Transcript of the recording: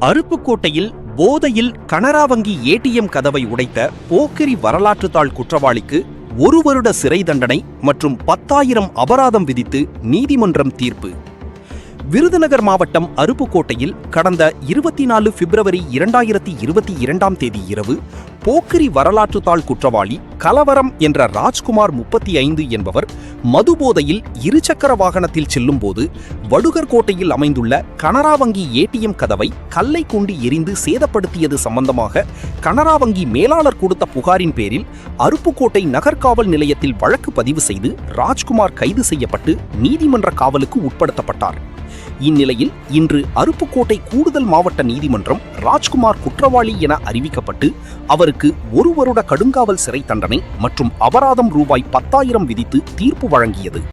அருப்புக்கோட்டையில் போதையில் கனரா வங்கி ஏடிஎம் கதவை உடைத்த போக்கிரி வரலாற்றுத்தாள் குற்றவாளிக்கு 1 வருட சிறை தண்டனை மற்றும் 10,000 அபராதம் விதித்து நீதிமன்றம் தீர்ப்பு. விருதுநகர் மாவட்டம் அருப்புக்கோட்டையில் கடந்த 24 பிப்ரவரி 2022ஆம் தேதி இரவு போக்கிரி வரலாற்றுத்தாள் குற்றவாளி கலவரம் என்ற ராஜ்குமார் 35 என்பவர் மதுபோதையில் இருசக்கர வாகனத்தில் செல்லும்போது வடுகர்கோட்டையில் அமைந்துள்ள கனரா வங்கி ஏடிஎம் கதவை கல்லை கொண்டு எரிந்து சேதப்படுத்தியது சம்பந்தமாக கனரா வங்கி மேலாளர் கொடுத்த புகாரின் பேரில் அருப்புக்கோட்டை நகர்காவல் நிலையத்தில் வழக்கு பதிவு செய்து ராஜ்குமார் கைது செய்யப்பட்டு நீதிமன்ற காவலுக்கு உட்படுத்தப்பட்டார். இந்நிலையில் இன்று அருப்புக்கோட்டை கூடுதல் மாவட்ட நீதிமன்றம் ராஜ்குமார் குற்றவாளி என அறிவிக்கப்பட்டு அவருக்கு 1 வருட கடுங்காவல் சிறை தண்டனை மற்றும் அபராதம் ரூபாய் 10,000 விதித்து தீர்ப்பு வழங்கியது.